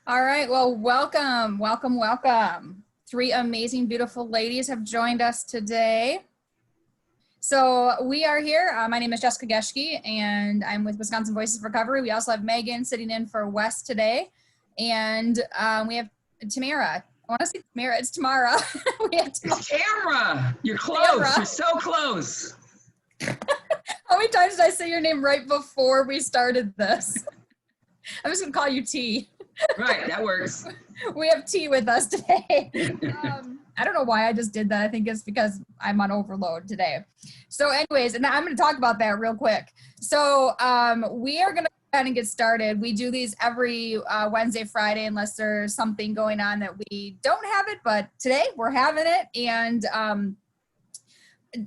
All right, well, welcome, welcome, welcome. Three amazing, beautiful ladies have joined us today. So we are here. My name is Geschke, and I'm with Wisconsin Voices of Recovery. We also have Megan sitting in for Wes today. And we have Tamara. I want to say Tamara, it's Tamra. We have Tamra. You're close. Tamra. You're so close. How many times did I say your name right before we started this? I'm just going to call you T. Right, that works. We have T with us today. I don't know why I just did that. I think it's because I'm on overload today. So anyways, and I'm going to talk about that real quick. So we are going to kind of get started. We do these every Wednesday, Friday, unless there's something going on that we don't have it. But today we're having it. And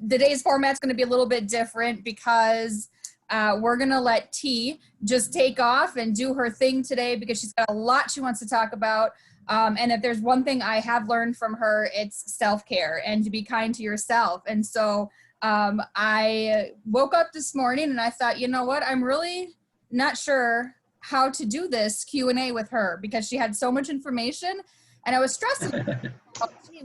today's format's going to be a little bit different because we're going to let T just take off and do her thing today because she's got a lot she wants to talk about. And if there's one thing I have learned from her, it's self-care and to be kind to yourself. And so I woke up this morning and I thought, you know what, I'm really not sure how to do this Q&A with her because she had so much information and I was stressing.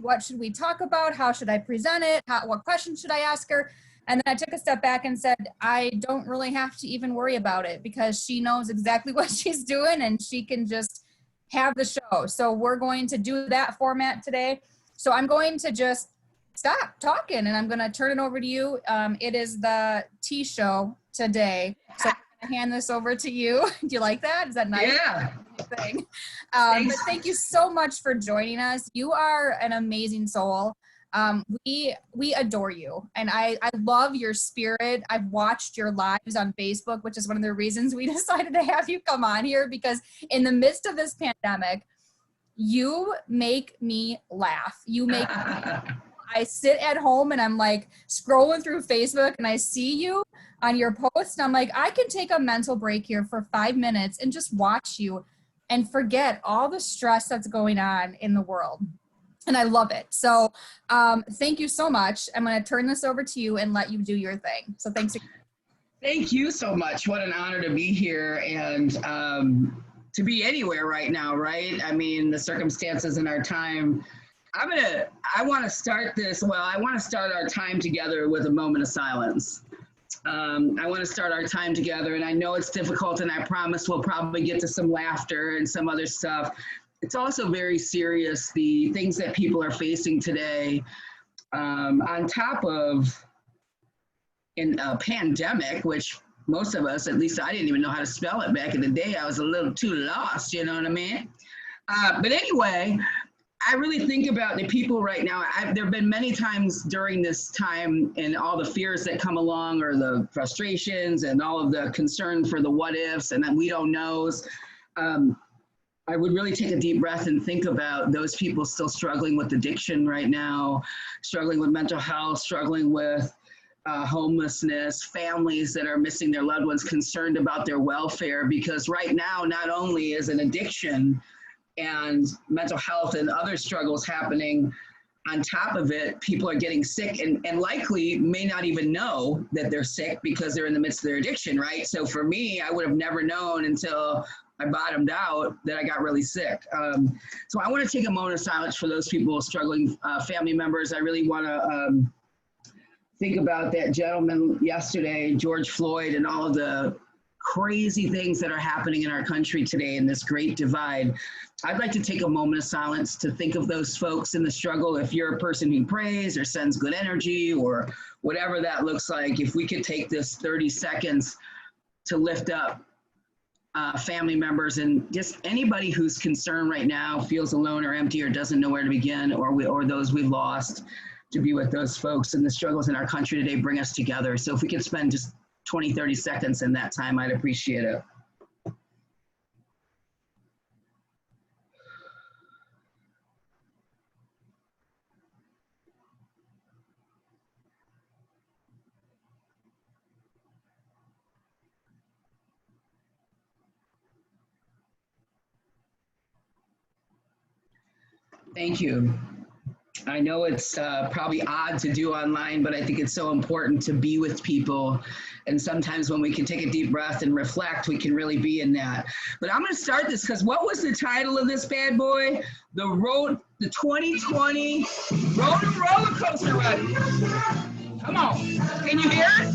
What should we talk about? How should I present it? What questions should I ask her? And then I took a step back and said, I don't really have to even worry about it because she knows exactly what she's doing and she can just have the show. So we're going to do that format today. So I'm going to just stop talking and I'm going to turn it over to you. It is the T show today. So I'm going to hand this over to you. Do you like that? Is that nice? Yeah. Thing. But thank you so much for joining us. You are an amazing soul. We adore you and I love your spirit. I've watched your lives on Facebook, which is one of the reasons we decided to have you come on here because in the midst of this pandemic, you make me laugh. You make me I sit at home and I'm like scrolling through Facebook and I see you on your post and I'm like, I can take a mental break here for 5 minutes and just watch you and forget all the stress that's going on in the world. And I love it. So thank you so much. I'm going to turn this over to you and let you do your thing. So thanks. Thank you so much. What an honor to be here and to be anywhere right now, right? I mean, the circumstances in our time. I want to start this. Well, I want to start our time together with a moment of silence. I want to start our time together, and I know it's difficult, and I promise we'll probably get to some laughter and some other stuff. It's also very serious, the things that people are facing today, on top of in a pandemic, which most of us, at least I didn't even know how to spell it back in the day. I was a little too lost, you know what I mean? But anyway, I really think about the people right now. There have been many times during this time and all the fears that come along or the frustrations and all of the concern for the what ifs and then we don't knows. I would really take a deep breath and think about those people still struggling with addiction right now, struggling with mental health, struggling with homelessness, families that are missing their loved ones, concerned about their welfare, because right now, not only is an addiction and mental health and other struggles happening, on top of it, people are getting sick and likely may not even know that they're sick because they're in the midst of their addiction, right? So for me, I would have never known until I bottomed out that I got really sick. So I want to take a moment of silence for those people struggling, family members. I really want to think about that gentleman yesterday, George Floyd, and all of the crazy things that are happening in our country today in this great divide. I'd like to take a moment of silence to think of those folks in the struggle. If you're a person who prays or sends good energy or whatever that looks like, if we could take this 30 seconds to lift up family members and just anybody who's concerned right now, feels alone or empty or doesn't know where to begin, or those we've lost, to be with those folks. And the struggles in our country today bring us together. So if we could spend just 20, 30 seconds in that time, I'd appreciate it. Thank you. I know it's probably odd to do online, but I think it's so important to be with people. And sometimes when we can take a deep breath and reflect, we can really be in that. But I'm going to start this because what was the title of this bad boy? The 2020 Road to Roller Coaster Ride. Come on. Can you hear it?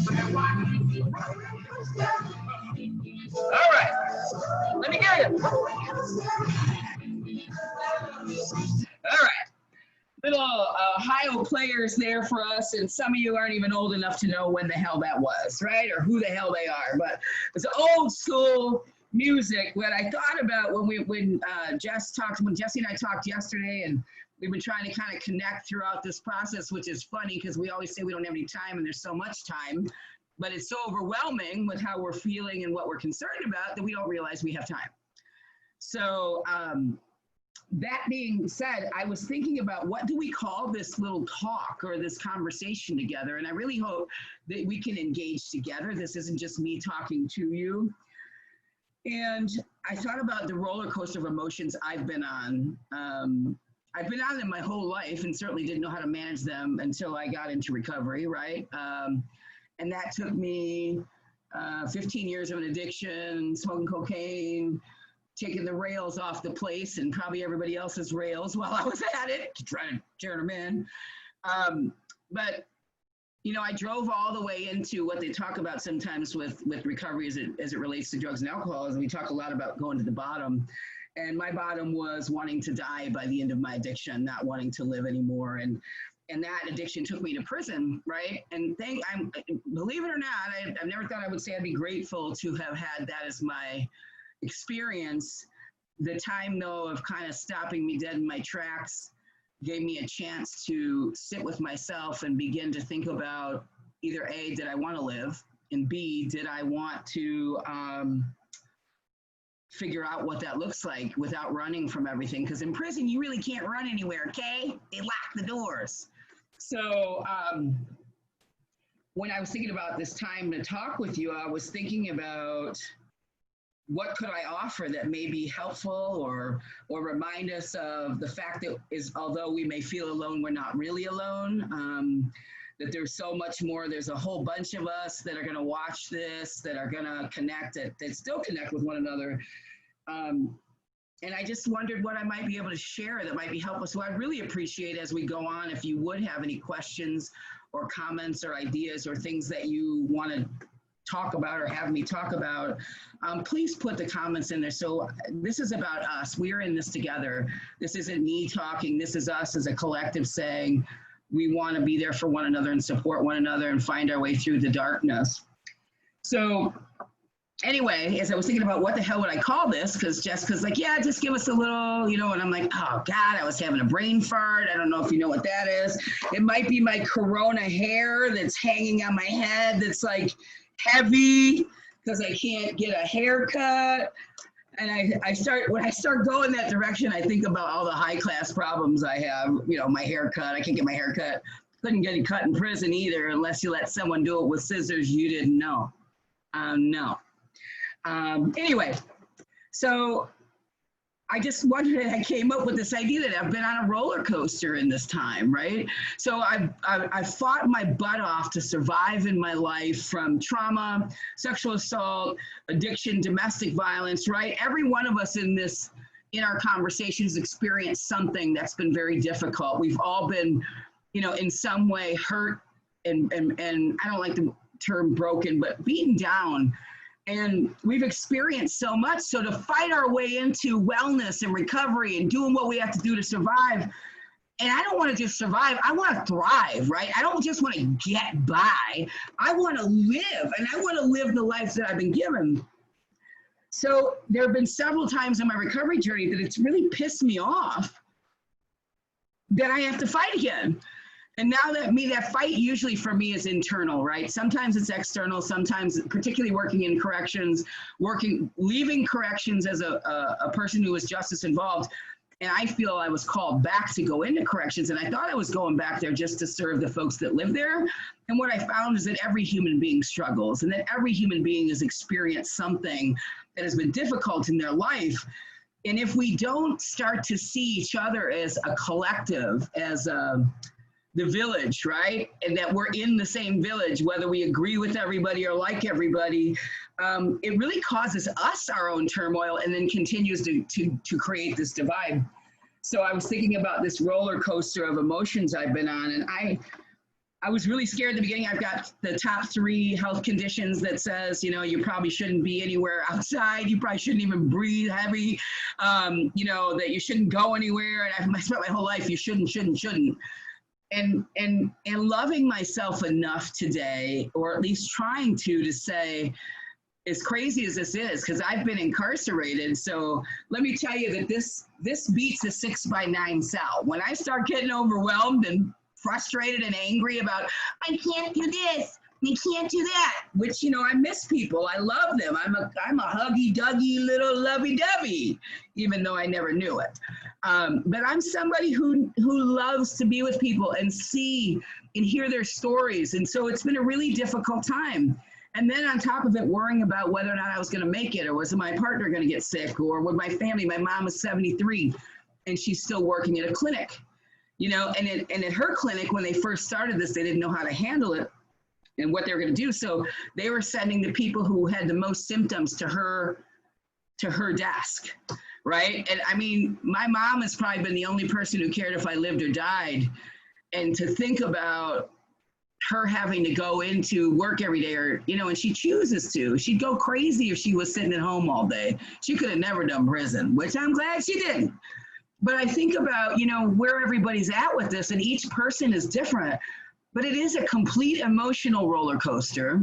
All right. Let me hear you. All right. Little Ohio players there for us, and some of you aren't even old enough to know when the hell that was, right? Or who the hell they are. But it's old school music. What I thought about when Jesse and I talked yesterday, and we've been trying to kind of connect throughout this process, which is funny because we always say we don't have any time, and there's so much time, but it's so overwhelming with how we're feeling and what we're concerned about that we don't realize we have time. So that being said, I was thinking about what do we call this little talk or this conversation together, and I really hope that we can engage together. This isn't just me talking to you. And I thought about the roller coaster of emotions I've been on. I've been on them my whole life and certainly didn't know how to manage them until I got into recovery, right? And that took me 15 years of an addiction, smoking cocaine, taking the rails off the place and probably everybody else's rails while I was at it, trying to turn them in. But, you know, I drove all the way into what they talk about sometimes with recovery as it relates to drugs and alcohol, and we talk a lot about going to the bottom. And my bottom was wanting to die by the end of my addiction, not wanting to live anymore. And that addiction took me to prison, right? And believe it or not, I've never thought I would say I'd be grateful to have had that as my experience. The time though of kind of stopping me dead in my tracks gave me a chance to sit with myself and begin to think about either A, did I want to live? And B, did I want to figure out what that looks like without running from everything? Because in prison, you really can't run anywhere, okay? They lock the doors. So when I was thinking about this time to talk with you, I was thinking about what could I offer that may be helpful or remind us of the fact that although we may feel alone, we're not really alone, that there's so much more. There's a whole bunch of us that are going to watch this, that are going to connect, that still connect with one another. And I just wondered what I might be able to share that might be helpful. So I'd really appreciate as we go on, if you would have any questions or comments or ideas or things that you want to talk about or have me talk about, please put the comments in there. So this is about us. We're in this together. This isn't me talking. This is us as a collective saying we want to be there for one another and support one another and find our way through the darkness. So anyway, as I was thinking about what the hell would I call this, because Jessica's like, yeah, just give us a little, you know, and I'm like, oh God, I was having a brain fart. I don't know if you know what that is. It might be my corona hair that's hanging on my head that's like heavy because I can't get a haircut. And when I start going that direction, I think about all the high class problems I have, you know, my haircut, I can't get my haircut. Couldn't get it cut in prison either unless you let someone do it with scissors you didn't know. Anyway, so I just wondered, I came up with this idea that I've been on a roller coaster in this time, right? So I fought my butt off to survive in my life from trauma, sexual assault, addiction, domestic violence, right? Every one of us in our conversations experienced something that's been very difficult. We've all been, you know, in some way hurt and I don't like the term broken, but beaten down. And we've experienced so much. So to fight our way into wellness and recovery and doing what we have to do to survive, and I don't want to just survive, I want to thrive, right? I don't just want to get by. I want to live, and I want to live the life that I've been given. So there have been several times in my recovery journey that it's really pissed me off that I have to fight again. And now that fight usually for me is internal, right? Sometimes it's external, sometimes, particularly working in corrections, leaving corrections as a person who was justice involved. And I feel I was called back to go into corrections. And I thought I was going back there just to serve the folks that live there. And what I found is that every human being struggles and that every human being has experienced something that has been difficult in their life. And if we don't start to see each other as a collective, as the village, right? And that we're in the same village, whether we agree with everybody or like everybody, it really causes us our own turmoil and then continues to create this divide. So I was thinking about this roller coaster of emotions I've been on, and I was really scared at the beginning. I've got the top 3 health conditions that says, you know, you probably shouldn't be anywhere outside. You probably shouldn't even breathe heavy, you know, that you shouldn't go anywhere. And I spent my whole life, you shouldn't. And loving myself enough today, or at least trying to say, as crazy as this is, because I've been incarcerated. So let me tell you that this beats a 6x9 cell. When I start getting overwhelmed and frustrated and angry about, I can't do this, I can't do that, which, you know, I miss people. I love them. I'm a huggy-duggy little lovey-dovey, even though I never knew it. But I'm somebody who loves to be with people and see and hear their stories. And so it's been a really difficult time. And then on top of it, worrying about whether or not I was going to make it, or was my partner going to get sick, or with my family. My mom is 73 and she's still working at a clinic. You know, and at her clinic, when they first started this, they didn't know how to handle it and what they were going to do. So they were sending the people who had the most symptoms to her desk, right? And I mean, my mom has probably been the only person who cared if I lived or died. And to think about her having to go into work every day, or, you know, and she chooses to. She'd go crazy if she was sitting at home all day. She could have never done prison, which I'm glad she didn't. But I think about, you know, where everybody's at with this, and each person is different, but it is a complete emotional roller coaster.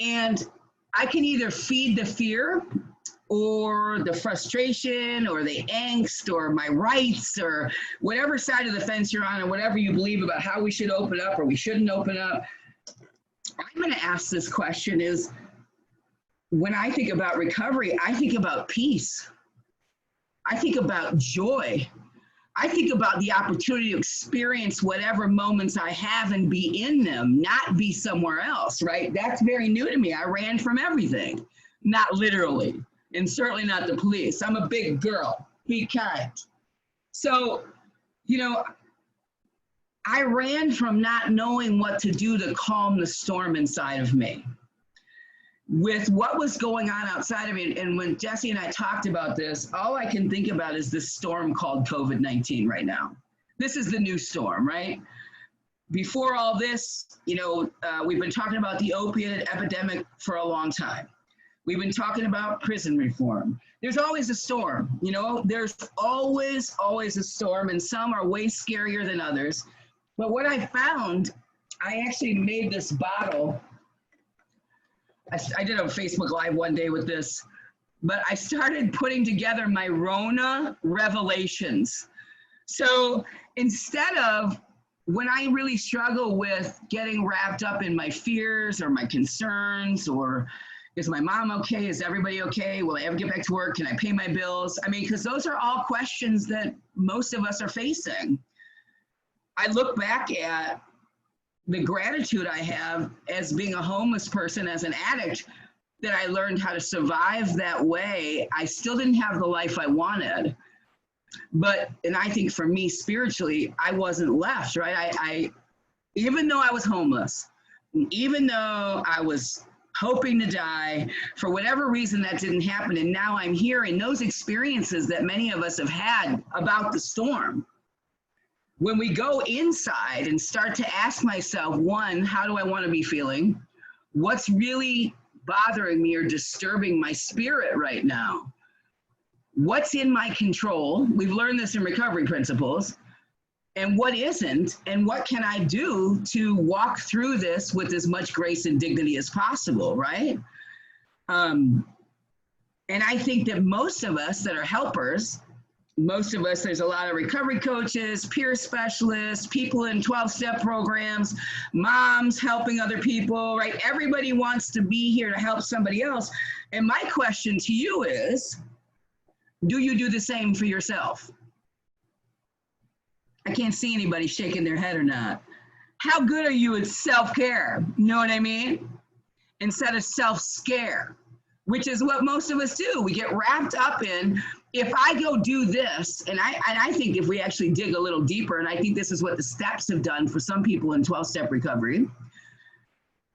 And I can either feed the fear or the frustration or the angst or my rights or whatever side of the fence you're on, or whatever you believe about how we should open up or we shouldn't open up. I'm going to ask this question is, when I think about recovery, I think about peace. I think about joy. I think about the opportunity to experience whatever moments I have and be in them, not be somewhere else, right? That's very new to me. I ran from everything, not literally, and certainly not the police. I'm a big girl, be kind. So, you know, I ran from not knowing what to do to calm the storm inside of me. With what was going on outside of me, and when Jesse and I talked about this, all I can think about is this storm called COVID-19 right now. This is the new storm, right? Before all this, you know, we've been talking about the opiate epidemic for a long time. We've been talking about prison reform. There's always a storm, you know, there's always a storm, and some are way scarier than others. But what I found, I actually made this bottle. I did a Facebook Live one day with this, but I started putting together my Rona revelations. So instead of, when I really struggle with getting wrapped up in my fears or my concerns, or is my mom okay? Is everybody okay? Will I ever get back to work? Can I pay my bills? I mean, because those are all questions that most of us are facing. I look back at the gratitude I have as being a homeless person, as an addict, that I learned how to survive that way. I still didn't have the life I wanted, but, and I think for me spiritually, I wasn't left, right? I even though I was homeless, even though I was hoping to die, for whatever reason that didn't happen, and now I'm here, and those experiences that many of us have had about the storm, when we go inside and start to ask myself, one, how do I want to be feeling? What's really bothering me or disturbing my spirit right now? What's in my control? We've learned this in recovery principles. And what isn't? And what can I do to walk through this with as much grace and dignity as possible, right? And I think that most of us that are helpers, most of us, there's a lot of recovery coaches, peer specialists, people in 12-step programs, moms helping other people, right? Everybody wants to be here to help somebody else. And my question to you is, do you do the same for yourself? I can't see anybody shaking their head or not. How good are you at self-care? You know what I mean? Instead of self-scare, which is what most of us do. We get wrapped up in, if I go do this, and I think if we actually dig a little deeper, and I think this is what the steps have done for some people in 12-step recovery,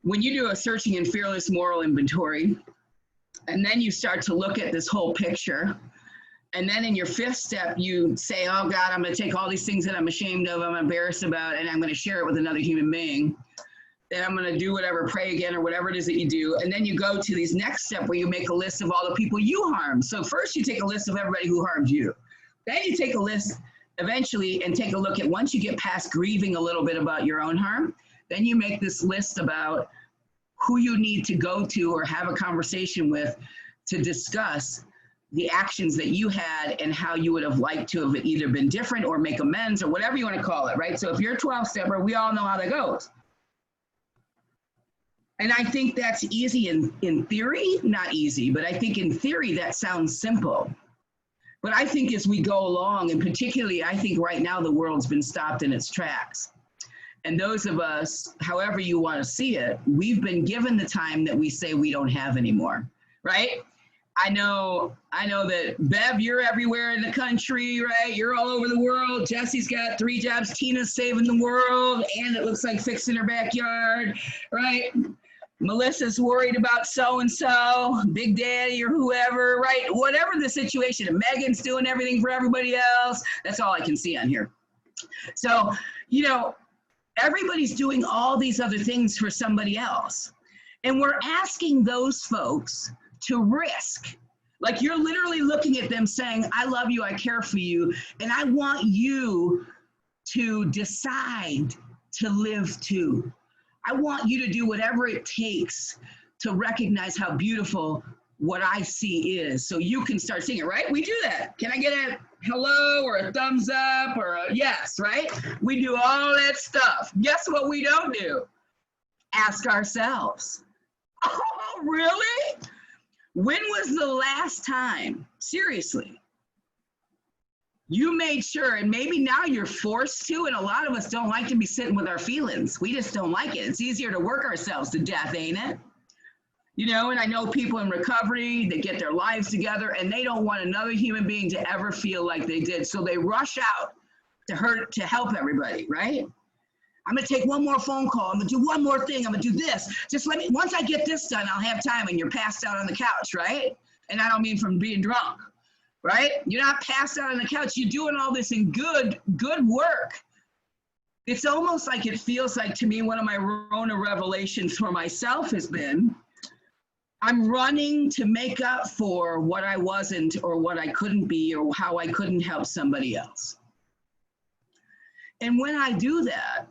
when you do a searching and fearless moral inventory, and then you start to look at this whole picture, and then in your 5th step, you say, oh God, I'm going to take all these things that I'm ashamed of, I'm embarrassed about, and I'm going to share it with another human being. Then I'm going to do whatever, pray again, or whatever it is that you do. And then you go to these next step where you make a list of all the people you harmed. So first you take a list of everybody who harmed you. Then you take a list eventually and take a look at, once you get past grieving a little bit about your own harm, then you make this list about who you need to go to or have a conversation with to discuss the actions that you had and how you would have liked to have either been different or make amends or whatever you want to call it, right? So if you're a 12-stepper, we all know how that goes. And I think that's easy in theory, not easy, but I think in theory that sounds simple. But I think as we go along, and particularly I think right now the world's been stopped in its tracks. And those of us, however you want to see it, we've been given the time that we say we don't have anymore, right? I know that Bev, you're everywhere in the country, right? You're all over the world. Jesse's got 3 jobs. Tina's saving the world. And it looks like fixing her backyard, right? Melissa's worried about so-and-so, Big Daddy or whoever, right? Whatever the situation. And Megan's doing everything for everybody else. That's all I can see on here. So, you know, everybody's doing all these other things for somebody else. And we're asking those folks to risk. Like you're literally looking at them saying, I love you, I care for you, and I want you to decide to live too. I want you to do whatever it takes to recognize how beautiful what I see is, so you can start seeing it, right? We do that. Can I get a hello or a thumbs up or a yes, right? We do all that stuff. Guess what we don't do? Ask ourselves, oh, really? When was the last time, seriously, you made sure, and maybe now you're forced to, and a lot of us don't like to be sitting with our feelings. We just don't like it. It's easier to work ourselves to death, ain't it? You know, and I know people in recovery, they get their lives together and they don't want another human being to ever feel like they did. So they rush out to help everybody, right? I'm gonna take one more phone call. I'm gonna do one more thing. I'm gonna do this. Just let me, once I get this done, I'll have time, and you're passed out on the couch, right? And I don't mean from being drunk, right? You're not passed out on the couch. You're doing all this in good work. It's almost like, it feels like to me, one of my Rona revelations for myself has been, I'm running to make up for what I wasn't or what I couldn't be or how I couldn't help somebody else. And when I do that,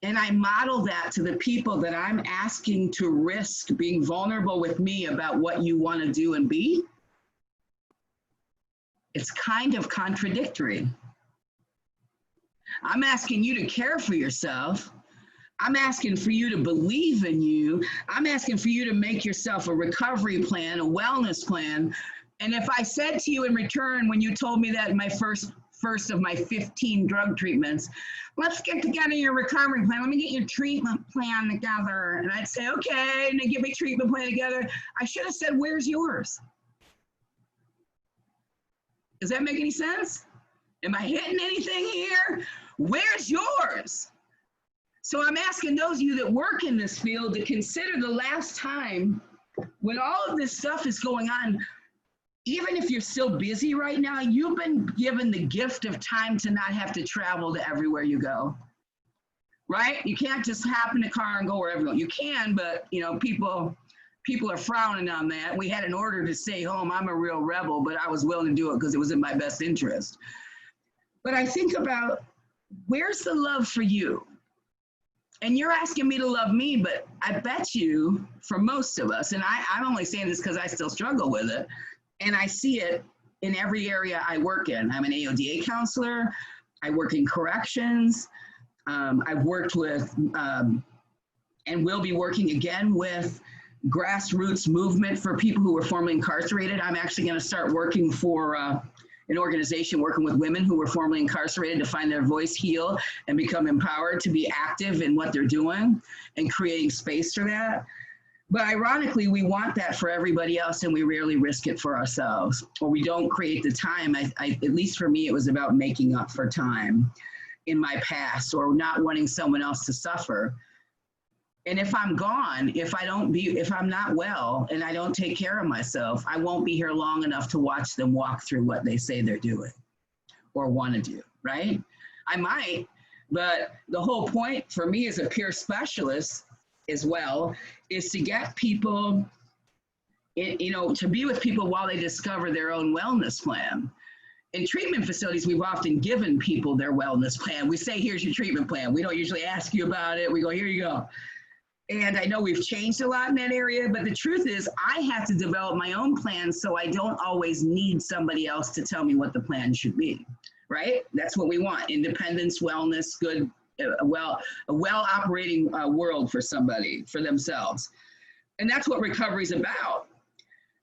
and I model that to the people that I'm asking to risk being vulnerable with me about what you want to do and be, it's kind of contradictory. I'm asking you to care for yourself. I'm asking for you to believe in you. I'm asking for you to make yourself a recovery plan, a wellness plan. And if I said to you in return, when you told me that in my first of my 15 drug treatments, let's get together your recovery plan. Let me get your treatment plan together. And I'd say, okay, and they get my treatment plan together. I should have said, where's yours? Does that make any sense? Am I hitting anything here? Where's yours? So I'm asking those of you that work in this field to consider the last time when all of this stuff is going on. Even if you're still busy right now, you've been given the gift of time to not have to travel to everywhere you go, right? You can't just hop in a car and go wherever you go. You can, but you know, people are frowning on that. We had an order to stay home. I'm a real rebel, but I was willing to do it because it was in my best interest. But I think about, where's the love for you? And you're asking me to love me, but I bet you, for most of us, and I'm only saying this because I still struggle with it, and I see it in every area I work in. I'm an AODA counselor. I work in corrections. I've worked with, and will be working again with, grassroots movement for people who were formerly incarcerated. I'm actually going to start working for an organization working with women who were formerly incarcerated to find their voice, heal, and become empowered to be active in what they're doing and creating space for that. But ironically, we want that for everybody else and we rarely risk it for ourselves, or we don't create the time. At least for me, it was about making up for time in my past or not wanting someone else to suffer. And if I'm gone, if I'm not well and I don't take care of myself, I won't be here long enough to watch them walk through what they say they're doing or want to do, right? I might, but the whole point for me as a peer specialist as well is to get people, to be with people while they discover their own wellness plan. In treatment facilities, we've often given people their wellness plan. We say, here's your treatment plan. We don't usually ask you about it. We go, here you go. And I know we've changed a lot in that area, but the truth is I have to develop my own plan so I don't always need somebody else to tell me what the plan should be, right? That's what we want, independence, wellness, good, a well-operating world for somebody, for themselves. And that's what recovery is about.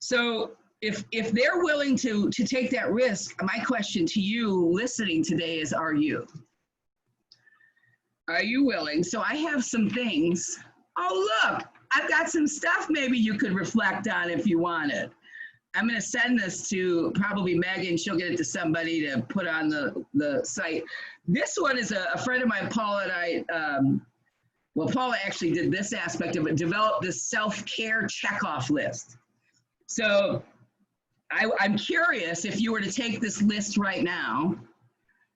So if they're willing to take that risk, my question to you listening today is, are you? Are you willing? So I have some things. Oh, look, I've got some stuff maybe you could reflect on if you wanted. I'm going to send this to probably Megan. She'll get it to somebody to put on the site. This one is a friend of mine, Paula, and I, Paula actually did this aspect of it, developed this self-care checkoff list. So I'm curious if you were to take this list right now.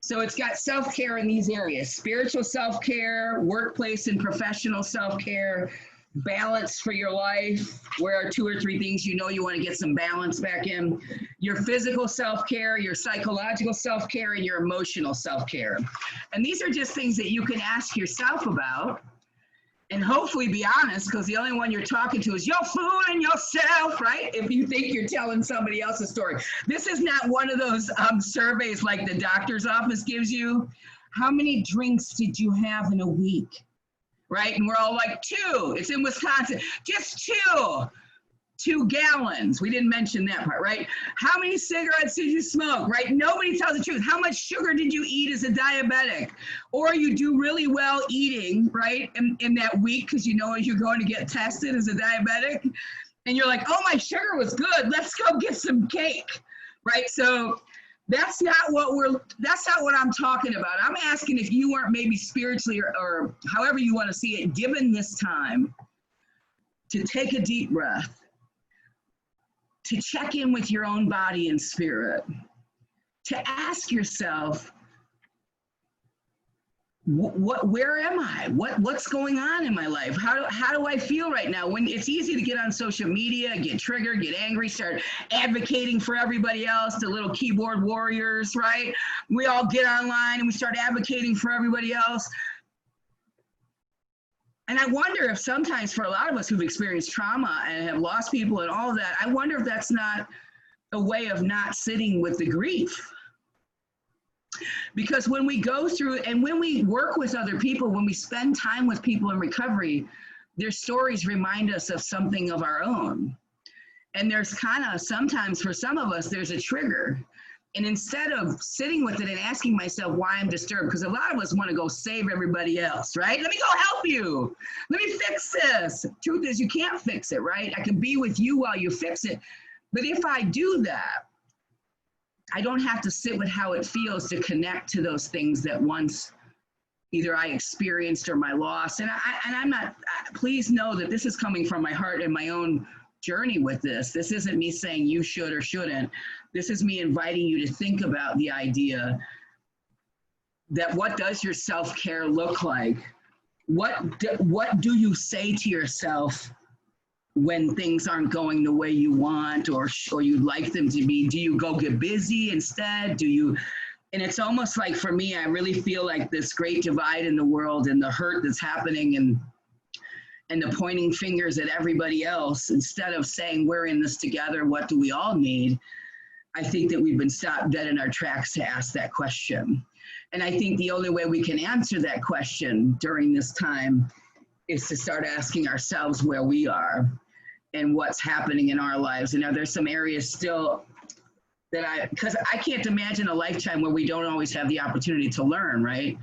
So it's got self-care in these areas: spiritual self-care, workplace and professional self-care, balance for your life. Where are 2 or 3 things you want to get some balance back in? Your physical self-care, your psychological self-care, and your emotional self-care. And these are just things that you can ask yourself about and hopefully be honest, because the only one you're talking to is you're fooling yourself, right? If you think you're telling somebody else's story. This is not one of those surveys like the doctor's office gives you. How many drinks did you have in a week? Right? And we're all like, 2. It's in Wisconsin. Just 2. 2 gallons. We didn't mention that part, right? How many cigarettes did you smoke, right? Nobody tells the truth. How much sugar did you eat as a diabetic? Or you do really well eating, right, in that week because you're going to get tested as a diabetic. And you're like, oh, my sugar was good. Let's go get some cake, right? So that's not what I'm talking about. I'm asking if you weren't maybe spiritually or however you want to see it, given this time to take a deep breath, to check in with your own body and spirit, to ask yourself, where am I? What's going on in my life? How do I feel right now? When it's easy to get on social media, get triggered, get angry, start advocating for everybody else, the little keyboard warriors, right? We all get online and we start advocating for everybody else. And I wonder if sometimes for a lot of us who've experienced trauma and have lost people and all of that, I wonder if that's not a way of not sitting with the grief. Because when we go through and when we work with other people, when we spend time with people in recovery, their stories remind us of something of our own. And there's kind of, sometimes for some of us, there's a trigger. And instead of sitting with it and asking myself why I'm disturbed, because a lot of us want to go save everybody else, right? Let me go help you. Let me fix this. Truth is, you can't fix it, right? I can be with you while you fix it. But if I do that, I don't have to sit with how it feels to connect to those things that once either I experienced or my loss. And I'm not, please know that this is coming from my heart and my own journey with this. This isn't me saying you should or shouldn't. This is me inviting you to think about the idea that what does your self-care look like? What do you say to yourself when things aren't going the way you want or you'd like them to be? Do you go get busy instead? And it's almost like for me, I really feel like this great divide in the world and the hurt that's happening and the pointing fingers at everybody else, instead of saying we're in this together, what do we all need? I think that we've been stopped dead in our tracks to ask that question. And I think the only way we can answer that question during this time is to start asking ourselves where we are and what's happening in our lives. And are there some areas still that because I can't imagine a lifetime where we don't always have the opportunity to learn, right?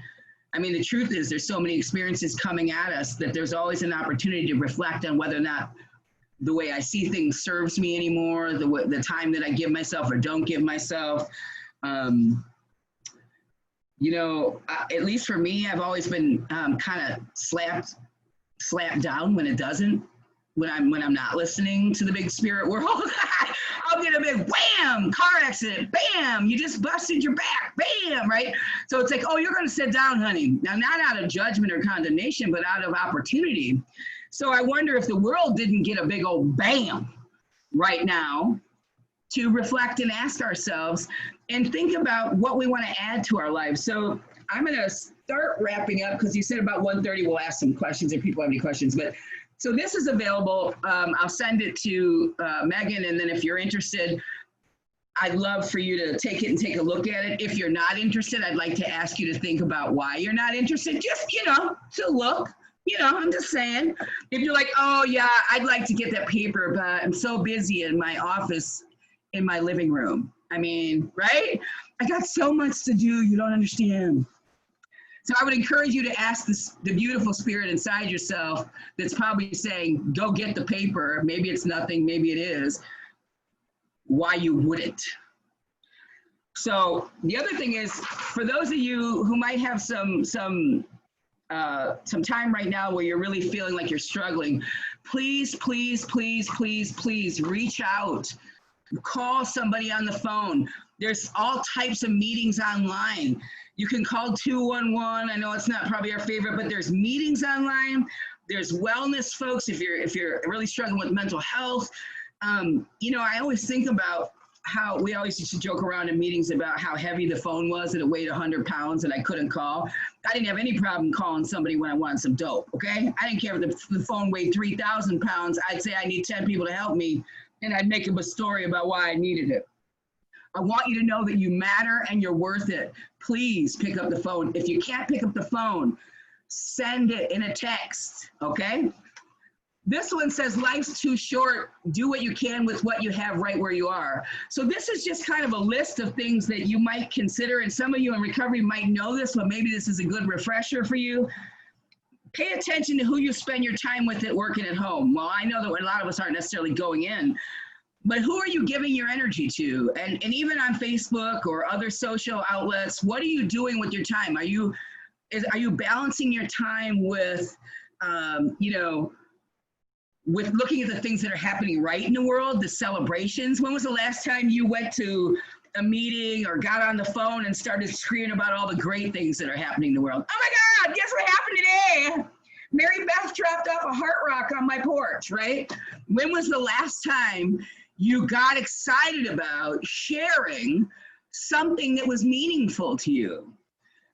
I mean, the truth is there's so many experiences coming at us that there's always an opportunity to reflect on whether or not the way I see things serves me anymore, the time that I give myself or don't give myself. You know, at least for me, I've always been kind of slapped down when it doesn't, when I'm not listening to the big spirit world. I'll get a big wham, car accident, bam, you just busted your back, bam, right? So it's like, oh, you're going to sit down, honey. Now, not out of judgment or condemnation, but out of opportunity. So I wonder if the world didn't get a big old bam right now to reflect and ask ourselves and think about what we want to add to our lives. So I'm going to start wrapping up because you said about 1:30 we'll ask some questions if people have any questions. But so this is available. I'll send it to Megan, and then if you're interested, I'd love for you to take it and take a look at it. If you're not interested, I'd like to ask you to think about why you're not interested. Just, you know, to look. You know, I'm just saying, if you're like, oh yeah, I'd like to get that paper, but I'm so busy in my office, in my living room. I mean, right? I got so much to do, you don't understand. So I would encourage you to ask the beautiful spirit inside yourself that's probably saying, go get the paper. Maybe it's nothing, maybe it is. Why you wouldn't. So the other thing is, for those of you who might have some time right now where you're really feeling like you're struggling, please, please, please, please, please reach out. Call somebody on the phone. There's all types of meetings online. You can call 211. I know it's not probably our favorite, but there's meetings online. There's wellness folks if you're really struggling with mental health. You know, I always think about how we always used to joke around in meetings about how heavy the phone was and it weighed 100 pounds and I couldn't call. I didn't have any problem calling somebody when I wanted some dope, okay? I didn't care if the phone weighed 3,000 pounds. I'd say I need 10 people to help me, and I'd make up a story about why I needed it. I want you to know that you matter and you're worth it. Please pick up the phone. If you can't pick up the phone, send it in a text, okay? This one says, life's too short. Do what you can with what you have right where you are. So this is just kind of a list of things that you might consider, and some of you in recovery might know this, but maybe this is a good refresher for you. Pay attention to who you spend your time with at work and at home. Well, I know that a lot of us aren't necessarily going in, but who are you giving your energy to? And even on Facebook or other social outlets, what are you doing with your time? Are you balancing your time with, you know, with looking at the things that are happening right in the world, the celebrations? When was the last time you went to a meeting or got on the phone and started screaming about all the great things that are happening in the world? Oh my God, guess what happened today? Mary Beth dropped off a heart rock on my porch, right? When was the last time you got excited about sharing something that was meaningful to you?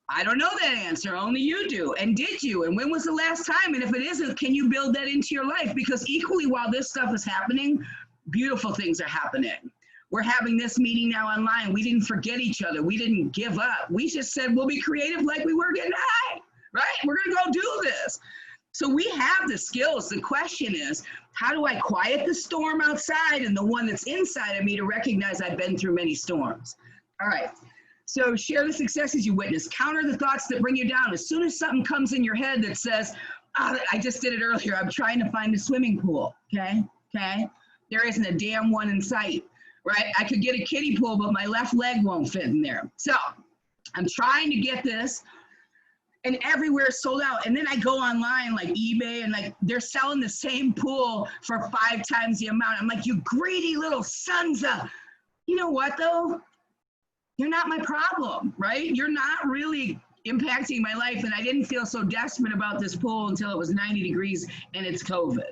I don't know that answer, only you do. And did you? And when was the last time? And if it isn't, can you build that into your life? Because equally, while this stuff is happening, beautiful things are happening. We're having this meeting now online. We didn't forget each other. We didn't give up. We just said, we'll be creative like we were getting high, right? We're gonna go do this. So we have the skills. The question is, how do I quiet the storm outside and the one that's inside of me to recognize I've been through many storms? All right. So share the successes you witness. Counter the thoughts that bring you down. As soon as something comes in your head that says, oh, I just did it earlier, I'm trying to find a swimming pool, okay? There isn't a damn one in sight, right? I could get a kiddie pool, but my left leg won't fit in there. So I'm trying to get this, and everywhere sold out. And then I go online like eBay, and like they're selling the same pool for 5 times the amount. I'm like, you greedy little sons of, you know what though? You're not my problem, right? You're not really impacting my life. And I didn't feel so desperate about this pool until it was 90 degrees and it's COVID.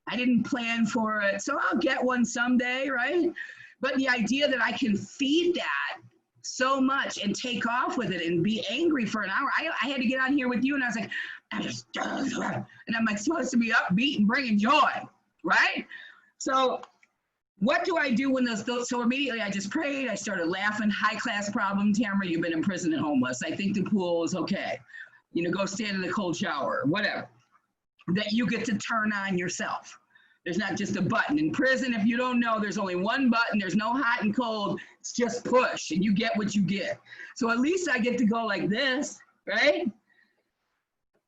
I didn't plan for it. So I'll get one someday, right? But the idea that I can feed that so much and take off with it and be angry for an hour. I had to get on here with you and I was like, and I'm like supposed to be upbeat and bringing joy, right? So what do I do when so immediately I just prayed, I started laughing, high class problem, Tamra, you've been in prison and homeless. I think the pool is okay. You know, go stand in the cold shower, whatever. That you get to turn on yourself. There's not just a button. In prison, if you don't know, there's only one button. There's no hot and cold. It's just push and you get what you get. So at least I get to go like this, right?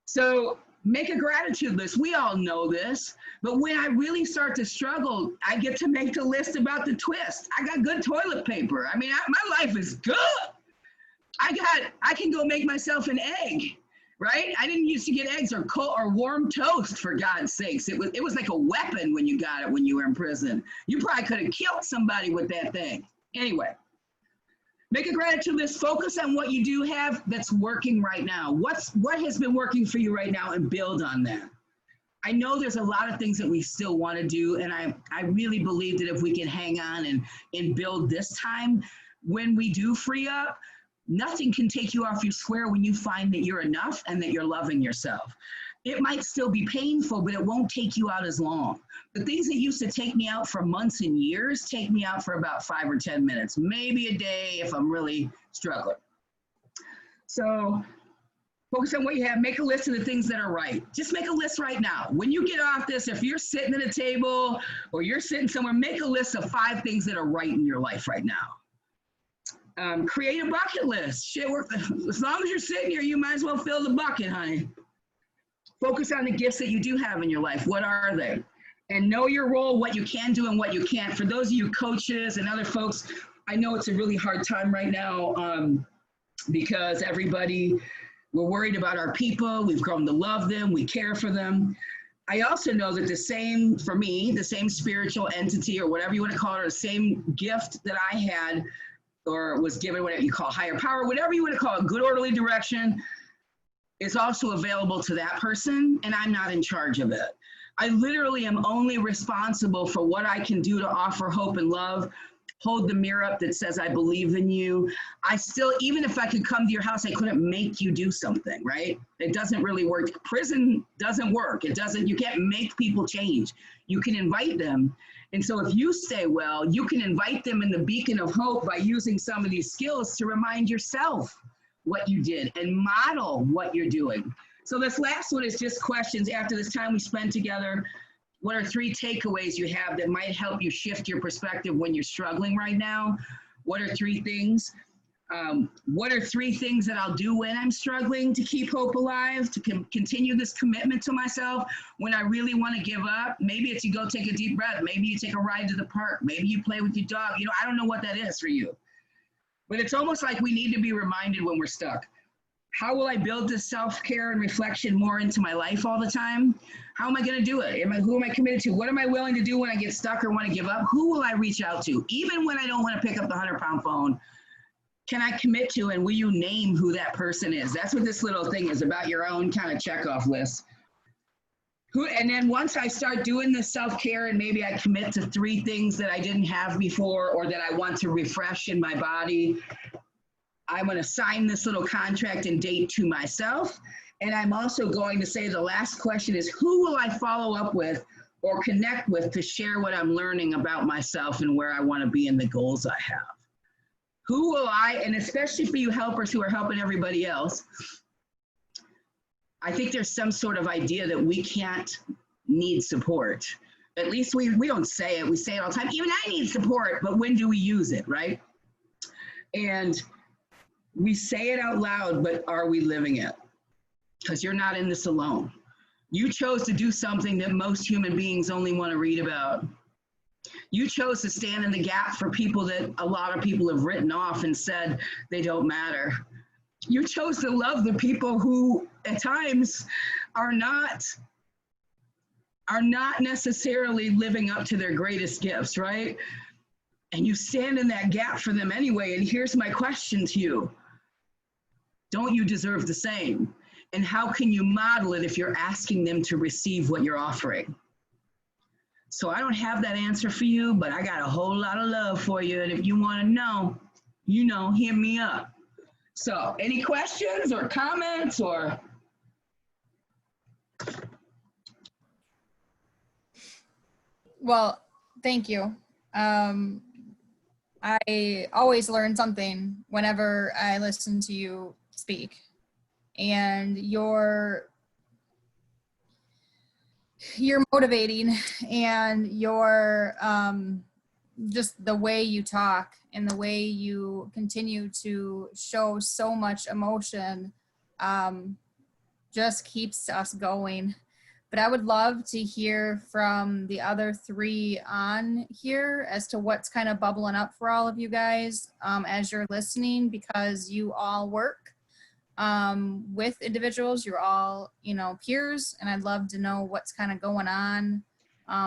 So Make a gratitude list. We all know this, but when I really start to struggle, I get to make the list about the twist. I got good toilet paper. I mean, my life is good. I can go make myself an egg, right? I didn't used to get eggs or warm toast, for God's sakes. It was like a weapon when you got it when you were in prison. You probably could have killed somebody with that thing. Anyway, make a gratitude list. Focus on what you do have that's working right now. What has been working for you right now, and build on that. I know there's a lot of things that we still want to do, and I really believe that if we can hang on and build this time, when we do free up, nothing can take you off your square when you find that you're enough and that you're loving yourself. It might still be painful, but it won't take you out as long. The things that used to take me out for months and years take me out for about 5 or 10 minutes, maybe a day if I'm really struggling. So focus on what you have. Make a list of the things that are right. Just make a list right now. When you get off this, if you're sitting at a table or you're sitting somewhere, make a list of 5 things that are right in your life right now. Create a bucket list. Shit, as long as you're sitting here, you might as well fill the bucket, honey. Focus on the gifts that you do have in your life. What are they? And know your role, what you can do and what you can't. For those of you coaches and other folks, I know it's a really hard time right now because we're worried about our people. We've grown to love them. We care for them. I also know that the same spiritual entity or whatever you want to call it, or the same gift that I had or was given, whatever you call higher power, whatever you want to call it, good orderly direction, is also available to that person, and I'm not in charge of it. I literally am only responsible for what I can do to offer hope and love, hold the mirror up that says, I believe in you. Even if I could come to your house, I couldn't make you do something, right? It doesn't really work. Prison doesn't work. You can't make people change. You can invite them. And so if you stay well, you can invite them in the beacon of hope by using some of these skills to remind yourself what you did and model what you're doing. So this last one is just questions. After this time we spend together, what are 3 takeaways you have that might help you shift your perspective when you're struggling right now? What are 3 things? What are 3 things that I'll do when I'm struggling to keep hope alive, to continue this commitment to myself when I really want to give up? Maybe it's you go take a deep breath. Maybe you take a ride to the park. Maybe you play with your dog. I don't know what that is for you. But it's almost like we need to be reminded when we're stuck. How will I build this self-care and reflection more into my life all the time? How am I going to do it? Who am I committed to? What am I willing to do when I get stuck or want to give up? Who will I reach out to? Even when I don't want to pick up the 100-pound phone, can I commit to, and will you name who that person is? That's what this little thing is about, your own kind of checkoff list. And then once I start doing this self-care and maybe I commit to 3 things that I didn't have before or that I want to refresh in my body, I'm going to sign this little contract and date to myself. And I'm also going to say the last question is, who will I follow up with or connect with to share what I'm learning about myself and where I want to be and the goals I have? Who will and especially for you helpers who are helping everybody else, I think there's some sort of idea that we can't need support. At least we don't say it. We say it all the time. Even I need support, but when do we use it, right? And we say it out loud, but are we living it? Because you're not in this alone. You chose to do something that most human beings only want to read about. You chose to stand in the gap for people that a lot of people have written off and said they don't matter. You chose to love the people who at times are not necessarily living up to their greatest gifts, right? And you stand in that gap for them anyway. And here's my question to you. Don't you deserve the same? And how can you model it if you're asking them to receive what you're offering? So I don't have that answer for you, but I got a whole lot of love for you. And if you want to know, hit me up. So any questions or comments or? Well, thank you. I always learn something whenever I listen to you speak, and you're motivating, and you're just the way you talk and the way you continue to show so much emotion just keeps us going. But I would love to hear from the other three on here as to what's kind of bubbling up for all of you guys as you're listening, because you all work with individuals. You're all, you know, peers, and I'd love to know what's kind of going on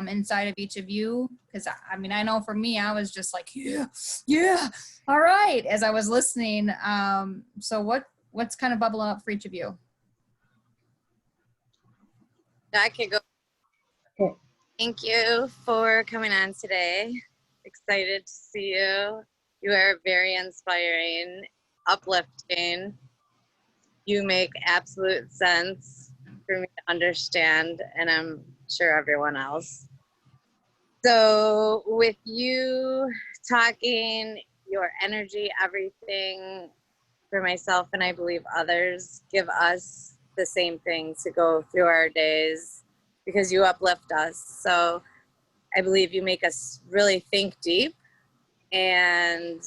inside of each of you. Because I mean, I know for me, I was just like, yeah, all right, as I was listening. So what's kind of bubbling up for each of you? I could go. Okay. Thank you for coming on today. Excited to see you. You are very inspiring, uplifting. You make absolute sense for me to understand, and I'm sure everyone else. So with you talking, your energy, everything for myself, and I believe others, give us the same thing to go through our days, because you uplift us. So I believe you make us really think deep, and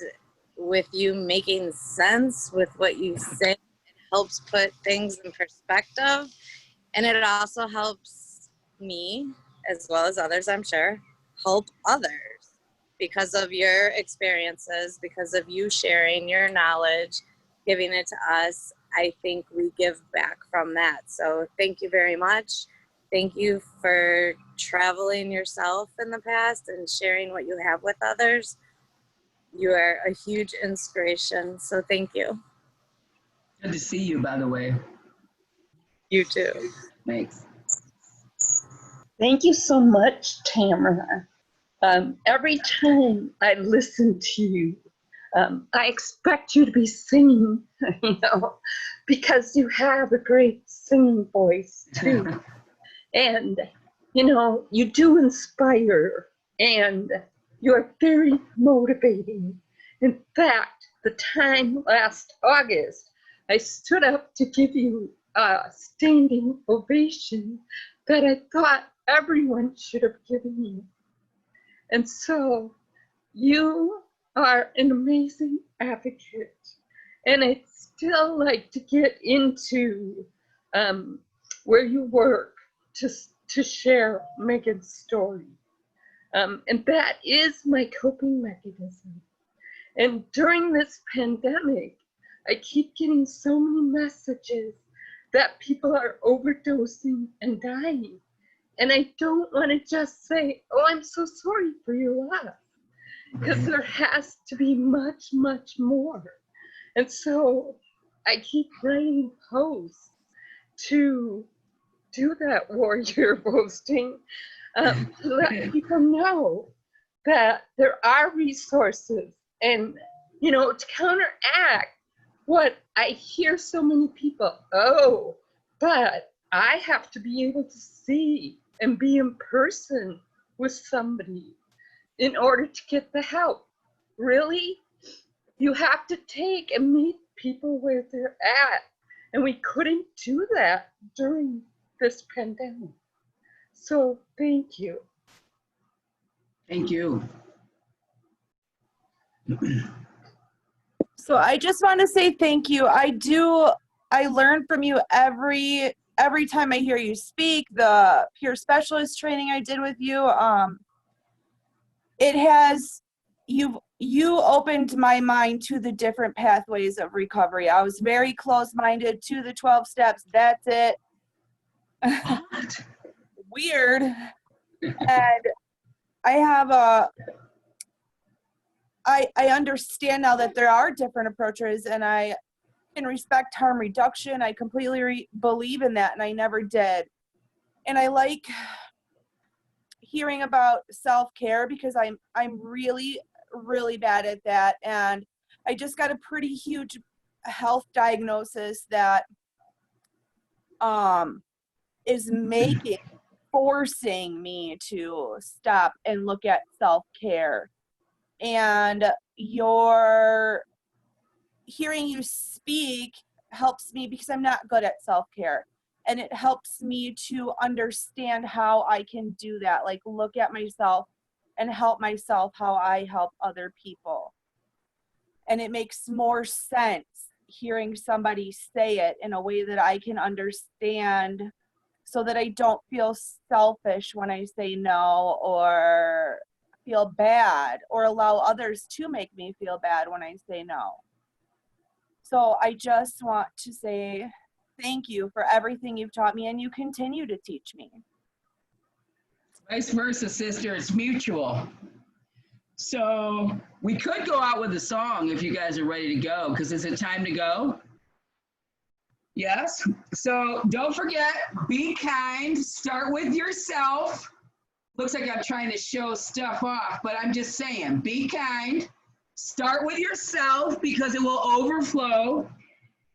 with you making sense with what you say, it helps put things in perspective, and it also helps me, as well as others, I'm sure, help others because of your experiences, because of you sharing your knowledge, giving it to us. I think we give back from that. So thank you very much. Thank you for traveling yourself in the past and sharing what you have with others. You are a huge inspiration. So thank you. Good to see you, by the way. You too. Thanks. Thank you so much, Tamra. Every time I listen to you, I expect you to be singing, you know, because you have a great singing voice too. And, you know, you do inspire, and you're very motivating. In fact, the time last August, I stood up to give you a standing ovation that I thought everyone should have given you. And so you are an amazing advocate. And I'd still like to get into where you work to share Megan's story. And that is my coping mechanism. And during this pandemic, I keep getting so many messages that people are overdosing and dying. And I don't want to just say, oh, I'm so sorry for your loss, because there has to be much, much more. And so I keep writing posts to do that warrior posting, to let people know that there are resources, and, you know, to counteract what I hear so many people, oh, but I have to be able to see and be in person with somebody in order to get the help. Really? You have to take and meet people where they're at. And we couldn't do that during this pandemic. So thank you. Thank you. So I just want to say thank you. I learn from you every time I hear you speak. The peer specialist training I did with you, it has, you opened my mind to the different pathways of recovery. I was very close-minded to the 12 steps. That's it. What? Weird. And I understand now that there are different approaches, and I can respect harm reduction. I completely believe in that, and I never did. And I like hearing about self-care, because I'm really, really bad at that. And I just got a pretty huge health diagnosis that is forcing me to stop and look at self-care. And hearing you speak helps me, because I'm not good at self-care, and it helps me to understand how I can do that, like look at myself and help myself how I help other people. And it makes more sense hearing somebody say it in a way that I can understand so that I don't feel selfish when I say no or feel bad or allow others to make me feel bad when I say no. So I just want to say thank you for everything you've taught me and you continue to teach me. Vice versa, sister. It's mutual. So we could go out with a song if you guys are ready to go, because is it time to go? Yes. So don't forget, be kind. Start with yourself. Looks like I'm trying to show stuff off, but I'm just saying, be kind. Start with yourself because it will overflow.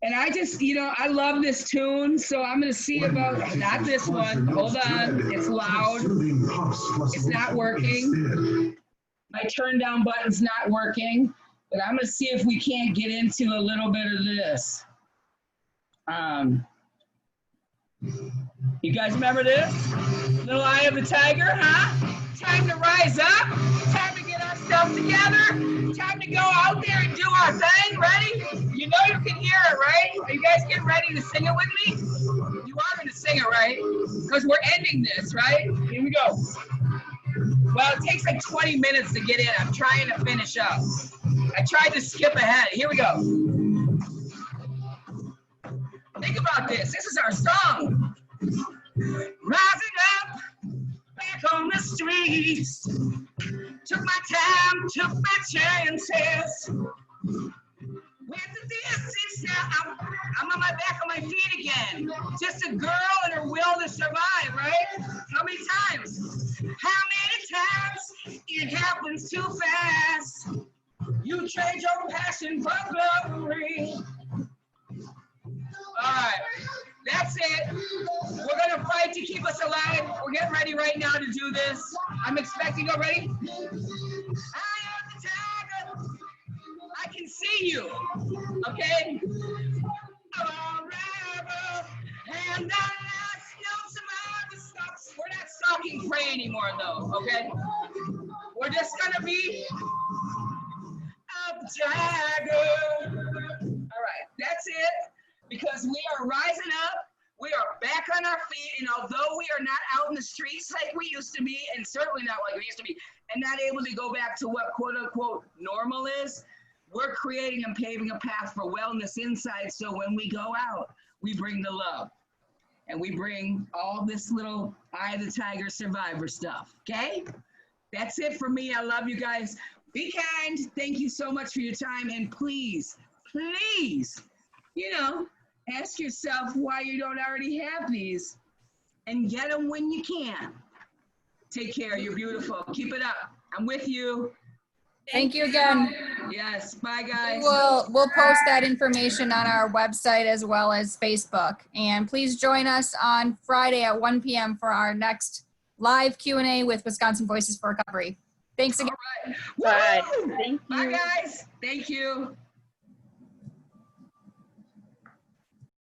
And I just, I love this tune, so I'm going to see about, not this one. Hold on. It's loud. It's not working. My turn down button's not working, but I'm going to see if we can't get into a little bit of this. You guys remember this? Little Eye of the Tiger, huh? Time to rise up. Time to get ourselves together. Time to go out there and do our thing. Ready? You know you can hear it, right? Are you guys getting ready to sing it with me? You are going to sing it, right? Because we're ending this, right? Here we go. Well, it takes like 20 minutes to get in. I'm trying to finish up. I tried to skip ahead. Here we go. Think about this. This is our song. Rising up, back on the streets. Took my time, took my chances. Went the distance, now I'm on my back on my feet again. Just a girl and her will to survive, right? How many times? How many times it happens too fast? You trade your passion for glory. All right, that's it. We're gonna fight to keep us alive. We're getting ready right now to do this. I'm expecting, go ready? I am the tiger. I can see you, okay? And we're not stalking prey anymore, though, okay? We're just gonna be a tiger. All right, that's it. Because we are rising up, we are back on our feet, and although we are not out in the streets like we used to be, and certainly not like we used to be, and not able to go back to what quote-unquote normal is, we're creating and paving a path for wellness inside, so when we go out, we bring the love. And we bring all this little Eye of the Tiger survivor stuff, okay? That's it for me. I love you guys. Be kind. Thank you so much for your time, and please, please, ask yourself why you don't already have these and get them when you can. Take care. You're beautiful. Keep it up. I'm with you. Thank you again. Yes. Bye, guys. We'll post that information on our website as well as Facebook. And please join us on Friday at 1 p.m. for our next live Q&A with Wisconsin Voices for Recovery. Thanks again. All right. Bye. Thank you. Bye, guys. Thank you.